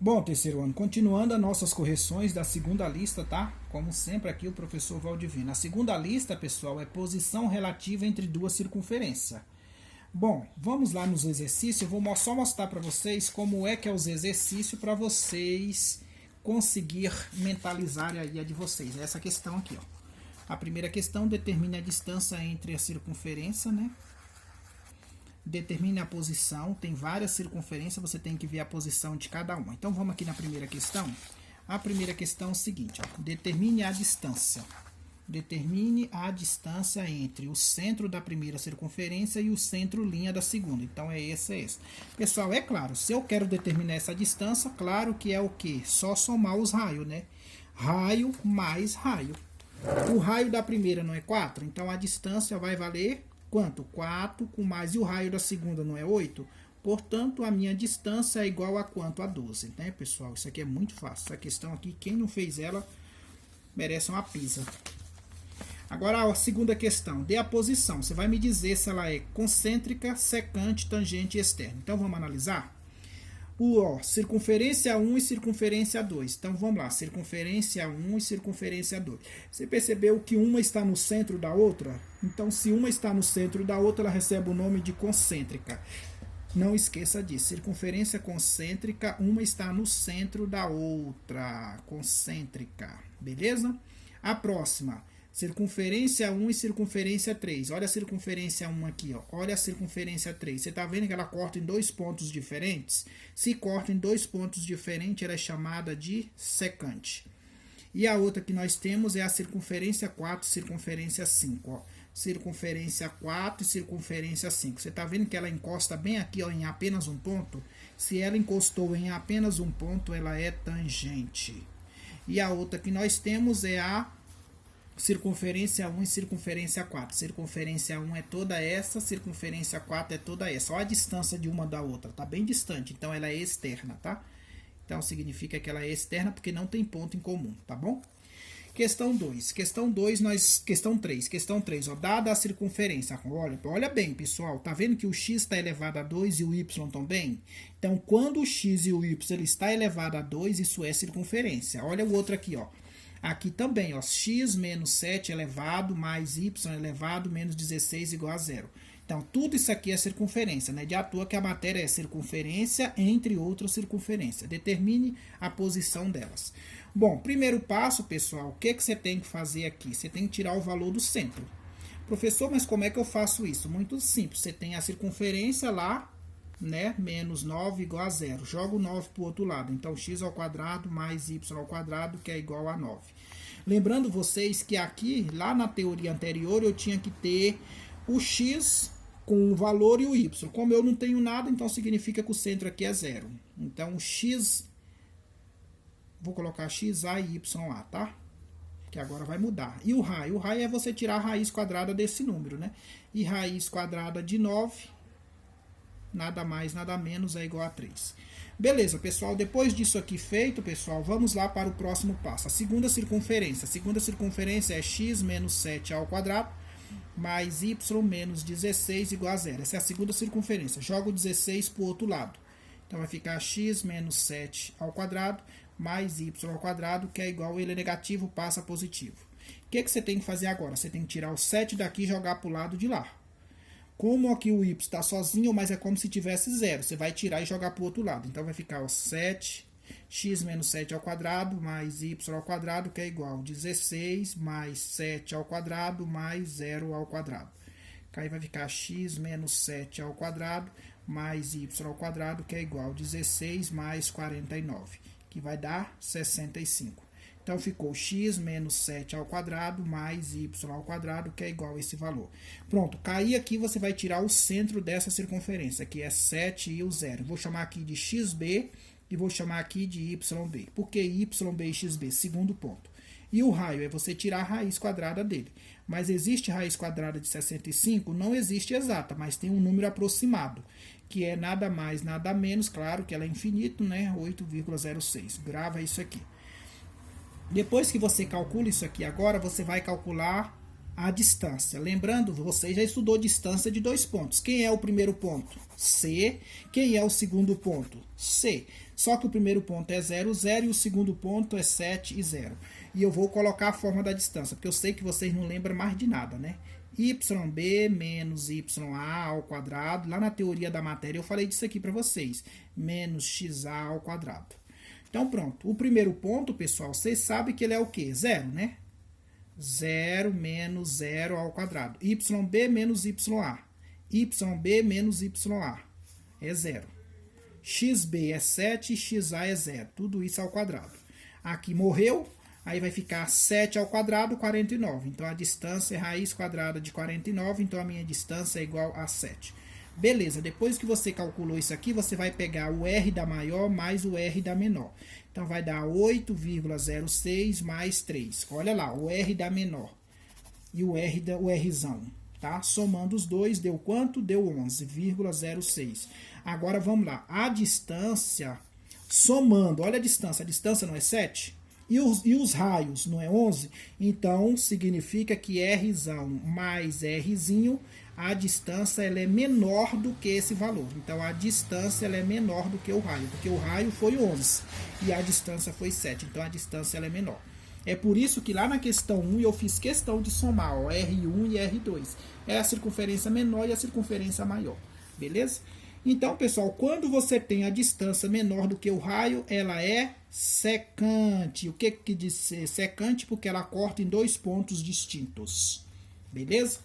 Bom, terceiro ano, continuando as nossas correções da segunda lista, tá? Como sempre aqui o professor Valdivino. A segunda lista, pessoal, é posição relativa entre duas circunferências. Bom, vamos lá nos exercícios. Eu vou só mostrar para vocês como é que é os exercícios para vocês conseguir mentalizar aí a de vocês. Essa questão aqui, ó. A primeira questão determine a distância entre a circunferência, né? Determine a posição, tem várias circunferências, você tem que ver a posição de cada uma. Então vamos aqui na primeira questão. A primeira questão é o seguinte, ó, determine a distância. Determine a distância entre o centro da primeira circunferência e o centro linha da segunda. Então é esse. Pessoal, é claro, se eu quero determinar essa distância, claro que é o quê? Só somar os raios, né? Raio mais raio. O raio da primeira não é 4, então a distância vai valer quanto? 4 com mais, e o raio da segunda não é 8? Portanto, a minha distância é igual a quanto? A 12, né, pessoal? Isso aqui é muito fácil. Essa questão aqui, quem não fez ela, merece uma pisa. Agora, a segunda questão. Dê a posição. Você vai me dizer se ela é concêntrica, secante, tangente e externa. Então, vamos analisar? Circunferência 1 e circunferência 2. Então, vamos lá. Circunferência 1 e circunferência 2. Você percebeu que uma está no centro da outra? Então, se uma está no centro da outra, ela recebe o nome de concêntrica. Não esqueça disso. Circunferência concêntrica, uma está no centro da outra. Concêntrica. Beleza? A próxima. Circunferência 1 e circunferência 3. Olha a circunferência 1 aqui, ó. Olha a circunferência 3. Você está vendo que ela corta em dois pontos diferentes? Se corta em dois pontos diferentes, ela é chamada de secante. E a outra que nós temos é a circunferência 4 e circunferência 5, ó. Circunferência 4 e circunferência 5. Você está vendo que ela encosta bem aqui, ó, em apenas um ponto? Se ela encostou em apenas um ponto, ela é tangente. E a outra que nós temos é a circunferência 1 e circunferência 4. Circunferência 1 é toda essa, circunferência 4 é toda essa. Olha a distância de uma da outra, tá bem distante, então ela é externa, tá? Então significa que ela é externa porque não tem ponto em comum, tá bom? Questão 2. Questão 3, ó, dada a circunferência. Olha bem, pessoal, tá vendo que o x está elevado a 2 e o y também? Então, quando o x e o y ele está elevado a 2, isso é circunferência. Olha o outro aqui, ó. Aqui também, ó, x menos 7 elevado mais y elevado menos 16 igual a 0. Então, tudo isso aqui é circunferência, né? De à toa que a matéria é circunferência entre outras circunferências. Determine a posição delas. Bom, primeiro passo, pessoal, o que você tem que fazer aqui? Você tem que tirar o valor do centro. Professor, mas como é que eu faço isso? Muito simples. Você tem a circunferência lá, né? Menos 9 igual a 0. Joga o 9 para o outro lado. Então, x ao quadrado mais y ao quadrado, que é igual a 9. Lembrando vocês que aqui, lá na teoria anterior, eu tinha que ter o x com o valor e o y. Como eu não tenho nada, então significa que o centro aqui é 0. Então, o x, vou colocar x, a e y a, tá? Que agora vai mudar. E o raio? O raio é você tirar a raiz quadrada desse número, né? E raiz quadrada de 9, nada mais, nada menos, é igual a 3. Beleza, pessoal, depois disso aqui feito, pessoal, vamos lá para o próximo passo. A segunda circunferência. A segunda circunferência é x menos 7 ao quadrado mais y menos 16 igual a 0. Essa é a segunda circunferência. Joga o 16 para o outro lado. Então vai ficar x menos 7 ao quadrado mais y ao quadrado, que é igual, ele é negativo, passa positivo. O que você tem que fazer agora? Você tem que tirar o 7 daqui e jogar para o lado de lá. Como aqui o y está sozinho, mas é como se tivesse 0. Você vai tirar e jogar para o outro lado. Então vai ficar o 7, x menos 7 ao quadrado, mais y ao quadrado, que é igual a 16, mais 7 ao quadrado, mais 0 ao quadrado. Aí vai ficar x menos 7 ao quadrado, mais y ao quadrado, que é igual a 16 mais 49, que vai dar 65. Então, ficou x menos 7 ao quadrado mais y ao quadrado, que é igual a esse valor. Pronto, cair aqui você vai tirar o centro dessa circunferência, que é 7 e o 0. Vou chamar aqui de xb e vou chamar aqui de yb. Por que yb e xb? Segundo ponto. E o raio é você tirar a raiz quadrada dele. Mas existe raiz quadrada de 65? Não existe exata, mas tem um número aproximado, que é nada mais, nada menos, claro que ela é infinito, né? 8,06. Grava isso aqui. Depois que você calcula isso aqui agora, você vai calcular a distância. Lembrando, você já estudou distância de 2 pontos. Quem é o primeiro ponto? C. Quem é o segundo ponto? C. Só que o primeiro ponto é 0, 0 e o segundo ponto é 7 e 0. E eu vou colocar a forma da distância, porque eu sei que vocês não lembram mais de nada, né? YB menos YA ao quadrado. Lá na teoria da matéria eu falei disso aqui para vocês. Menos XA ao quadrado. Então pronto. O primeiro ponto, pessoal, vocês sabem que ele é o quê? 0, né? 0 menos 0 ao quadrado. YB menos YA. YB menos YA. É 0. XB é 7 e XA é 0. Tudo isso ao quadrado. Aqui morreu. Aí vai ficar 7 ao quadrado, 49. Então, a distância é raiz quadrada de 49. Então, a minha distância é igual a 7. Beleza, depois que você calculou isso aqui, você vai pegar o R da maior mais o R da menor. Então, vai dar 8,06 mais 3. Olha lá, o R da menor e o Rzão. Tá? Somando os dois, deu quanto? Deu 11,06. Agora, vamos lá. A distância, somando, olha a distância não é 7? E os raios, não é 11? Então, significa que Rzão mais Rzinho, a distância ela é menor do que esse valor. Então, a distância ela é menor do que o raio, porque o raio foi 11 e a distância foi 7. Então, a distância ela é menor. É por isso que lá na questão 1 eu fiz questão de somar ó, R1 e R2. É a circunferência menor e a circunferência maior. Beleza? Então, pessoal, quando você tem a distância menor do que o raio, ela é secante. O que quer dizer secante? Porque ela corta em 2 pontos distintos. Beleza?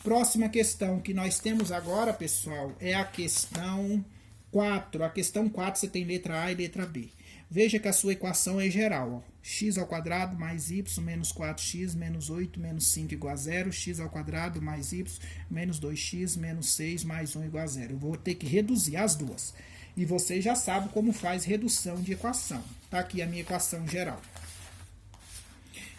Próxima questão que nós temos agora, pessoal, é a questão 4. A questão 4 você tem letra A e letra B. Veja que a sua equação é geral. Ó. X ao quadrado mais y menos 4x menos 8 menos 5 igual a 0. X ao quadrado mais y menos 2x menos 6 mais 1 igual a 0. Eu vou ter que reduzir as duas. E você já sabe como faz redução de equação. Está aqui a minha equação geral.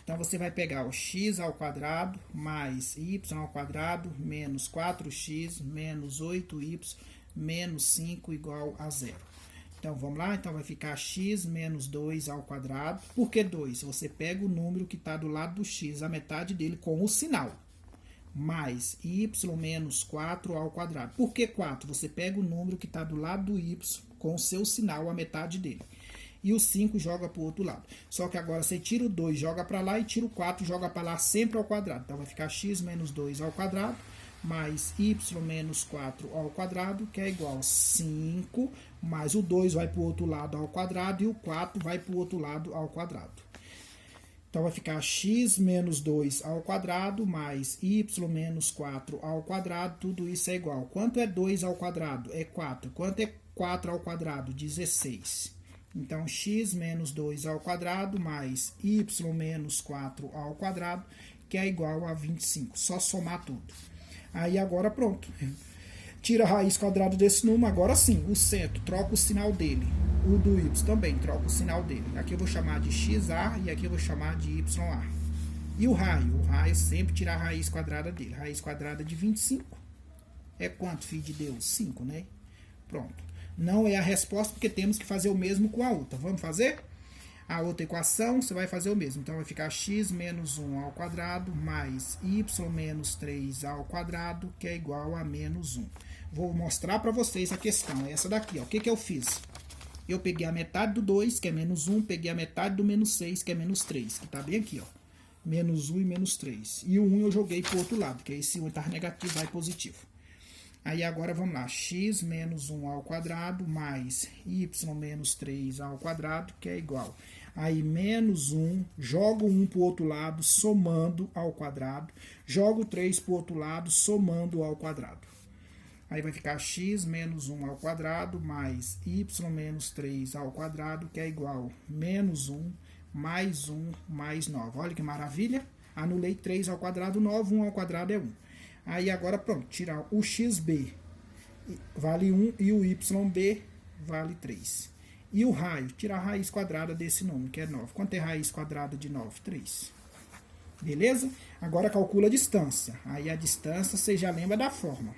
Então, você vai pegar o x ao quadrado mais y ao quadrado menos 4x menos 8y menos 5 igual a 0. Então, vamos lá? Então, vai ficar x menos 2 ao quadrado. Por que 2? Você pega o número que está do lado do x, a metade dele, com o sinal. Mais y menos 4 ao quadrado. Por que 4? Você pega o número que está do lado do y, com o seu sinal, a metade dele. E o 5 joga para o outro lado. Só que agora você tira o 2, joga para lá, e tira o 4, joga para lá, sempre ao quadrado. Então, vai ficar x menos 2 ao quadrado, mais y menos 4 ao quadrado, que é igual a 5, mais o 2 vai para o outro lado ao quadrado, e o 4 vai para o outro lado ao quadrado. Então, vai ficar x menos 2 ao quadrado, mais y menos 4 ao quadrado, tudo isso é igual. Quanto é 2 ao quadrado? É 4. Quanto é 4 ao quadrado? 16. Então, x menos 2 ao quadrado, mais y menos 4 ao quadrado, que é igual a 25. Só somar tudo. Aí, agora, pronto. Tira a raiz quadrada desse número. Agora sim, o centro, troca o sinal dele. O do y também, troca o sinal dele. Aqui eu vou chamar de XA e aqui eu vou chamar de YA. E o raio? O raio sempre tira a raiz quadrada dele. Raiz quadrada de 25 é quanto, filho de Deus? 5, né? Pronto. Não é a resposta, porque temos que fazer o mesmo com a outra. Vamos fazer? A outra equação, você vai fazer o mesmo. Então, vai ficar x menos 1 ao quadrado, mais y menos 3 ao quadrado, que é igual a menos 1. Vou mostrar para vocês a questão. É essa daqui, ó. O que que eu fiz? Eu peguei a metade do 2, que é menos 1, peguei a metade do menos 6, que é menos 3, que tá bem aqui, ó. Menos 1 e menos 3. E o 1 eu joguei pro outro lado, que esse 1 tá negativo, vai positivo. Aí agora vamos lá, x menos 1 ao quadrado mais y menos 3 ao quadrado, que é igual. Aí menos 1, jogo 1 para o outro lado, somando ao quadrado. Jogo 3 para o outro lado, somando ao quadrado. Aí vai ficar x menos 1 ao quadrado mais y menos 3 ao quadrado, que é igual menos 1 mais 1 mais 9. Olha que maravilha. Anulei 3 ao quadrado, 9, 1 ao quadrado é 1. Aí agora pronto, tirar o xb vale 1 e o yb vale 3. E o raio, tirar a raiz quadrada desse número, que é 9. Quanto é raiz quadrada de 9? 3. Beleza? Agora calcula a distância. Aí a distância você já lembra da forma.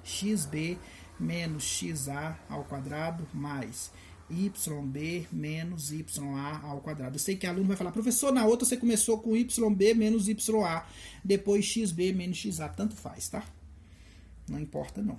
xb menos xa ao quadrado mais YB menos YA ao quadrado. Eu sei que aluno vai falar, professor, na outra você começou com YB menos YA, depois XB menos XA, tanto faz, tá? Não importa não.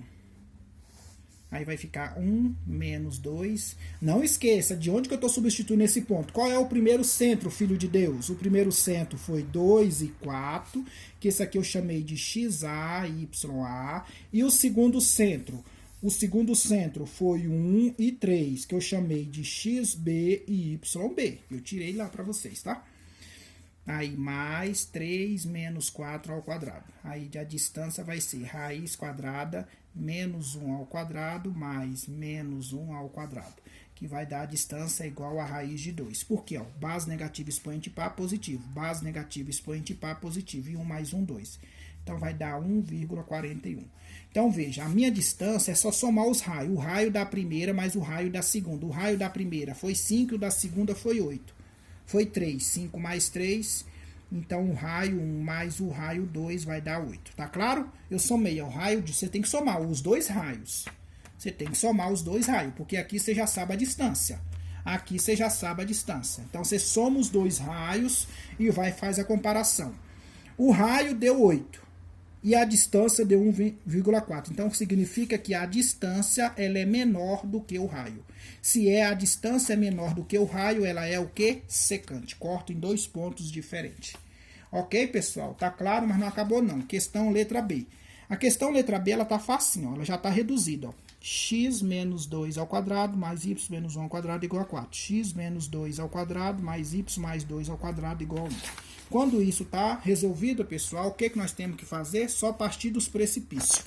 Aí vai ficar 1 menos 2. Não esqueça, de onde que eu estou substituindo esse ponto? Qual é o primeiro centro, filho de Deus? O primeiro centro foi 2 e 4, que esse aqui eu chamei de XA e YA. E o segundo centro? O segundo centro foi 1 e 3, que eu chamei de XB e YB. Eu tirei lá para vocês, tá? Aí, mais 3 menos 4 ao quadrado. Aí, a distância vai ser raiz quadrada menos 1 ao quadrado mais menos 1 ao quadrado. Que vai dar a distância igual a raiz de 2. Por quê? Ó, base negativa expoente par positivo. Base negativa expoente par positivo. E 1 mais 1, 2. Então, vai dar 1,41. Então, veja, a minha distância é só somar os raios. O raio da primeira mais o raio da segunda. O raio da primeira foi 5 e o da segunda foi 8. Foi 3. 5 mais 3. Então, o raio 1 mais o raio 2 vai dar 8. Tá claro? Eu somei o raio de... Você tem que somar os dois raios. Você tem que somar os dois raios, porque aqui você já sabe a distância. Aqui você já sabe a distância. Então, você soma os dois raios e faz a comparação. O raio deu 8. E a distância deu 1,4. Então, significa que a distância ela é menor do que o raio. Se a distância é menor do que o raio, ela é o quê? Secante. Corto em 2 pontos diferentes. Ok, pessoal? Tá claro, mas não acabou não. Questão letra B. A questão letra B, ela tá facinho, ó. Ela já tá reduzida, ó. X menos 2 ao quadrado mais y menos 1 ao quadrado igual a 4. X menos 2 ao quadrado mais y mais 2 ao quadrado igual a 1. Quando isso está resolvido, pessoal, o que nós temos que fazer? Só partir dos precipícios.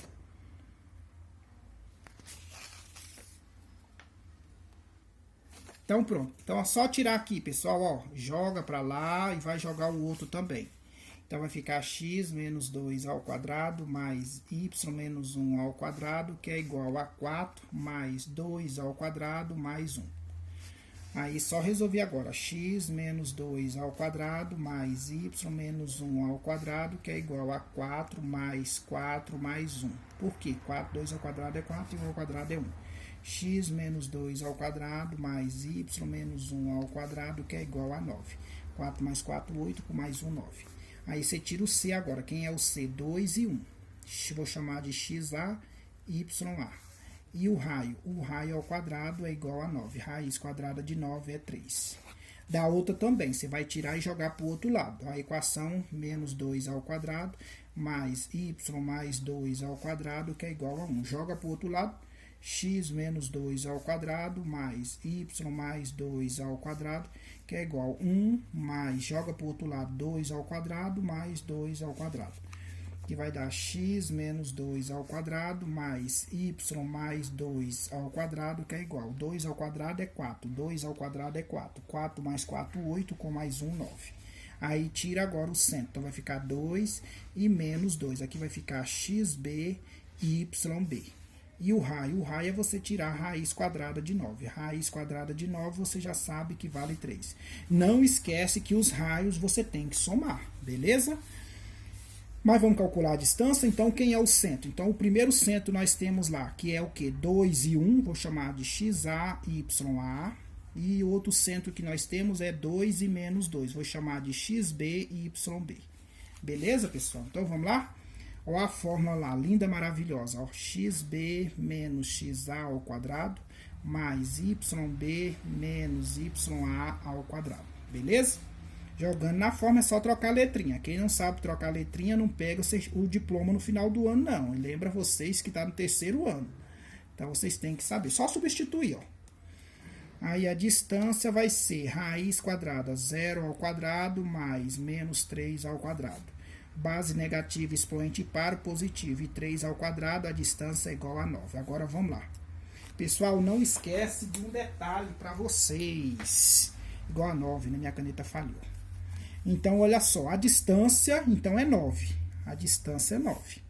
Então, pronto. Então, é só tirar aqui, pessoal, ó. Joga para lá e vai jogar o outro também. Então, vai ficar x menos 2 ao quadrado mais y menos 1 ao quadrado, que é igual a 4 mais 2 ao quadrado mais 1. Aí, só resolver agora, x menos 2 ao quadrado mais y menos 1 ao quadrado, que é igual a 4 mais 4 mais 1. Por quê? 2 ao quadrado é 4 e 1 ao quadrado é 1. X menos 2 ao quadrado mais y menos 1 ao quadrado, que é igual a 9. 4 mais 4, 8, com mais 1, 9. Aí, você tira o c agora. Quem é o c? 2 e 1. Vou chamar de xa, ya. E o raio ao quadrado é igual a 9. Raiz quadrada de 9 é 3. Da outra também, você vai tirar e jogar para o outro lado. A equação menos 2 ao quadrado mais y mais 2 ao quadrado, que é igual a 1. Joga para o outro lado. X menos 2 ao quadrado mais y mais 2 ao quadrado, que é igual a 1 mais, joga para o outro lado, 2 ao quadrado mais 2 ao quadrado. Que vai dar x menos 2 ao quadrado mais y mais 2 ao quadrado, que é igual. 2 ao quadrado é 4, 2 ao quadrado é 4. 4 mais 4, 8, com mais 1, 9. Aí, tira agora o centro. Então, vai ficar 2 e menos 2. Aqui vai ficar xb e yb. E o raio é você tirar a raiz quadrada de 9. Raiz quadrada de 9, você já sabe que vale 3. Não esquece que os raios você tem que somar, beleza? Mas vamos calcular a distância, então quem é o centro? Então o primeiro centro nós temos lá, que é o que? 2 e 1, vou chamar de xa e ya. E o outro centro que nós temos é 2 e menos 2, vou chamar de xb e yb. Beleza, pessoal? Então vamos lá? Olha a fórmula lá, linda, maravilhosa. Ó, xb menos xa ao quadrado mais yb menos ya ao quadrado. Beleza? Jogando na forma é só trocar a letrinha. Quem não sabe trocar a letrinha não pega o diploma no final do ano, não. E lembra vocês que está no terceiro ano. Então, vocês têm que saber. Só substituir, ó. Aí, a distância vai ser raiz quadrada 0 ao quadrado mais menos 3 ao quadrado. Base negativa expoente par positivo e 3 ao quadrado, a distância é igual a 9. Agora, vamos lá. Pessoal, não esquece de um detalhe para vocês. Igual a 9, né? Minha caneta falhou. Então, olha só, a distância, então, é 9. A distância é 9.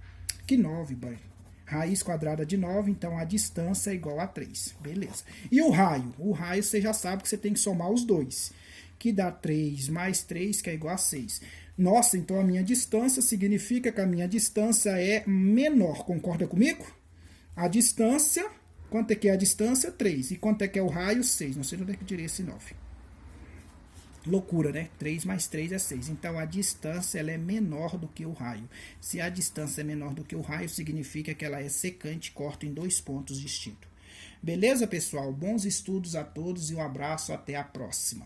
Que 9, banho? Raiz quadrada de 9, então a distância é igual a 3. Beleza. E o raio? O raio, você já sabe que você tem que somar os dois. Que dá 3 mais 3, que é igual a 6. Nossa, então a minha distância significa que a minha distância é menor. Concorda comigo? A distância Quanto é que é a distância? 3. E quanto é que é o raio? 6. Não sei onde é que eu tirei esse 9. Loucura, né? 3 mais 3 é 6. Então, a distância ela é menor do que o raio. Se a distância é menor do que o raio, significa que ela é secante, corta em 2 pontos distintos. Beleza, pessoal? Bons estudos a todos e um abraço. Até a próxima.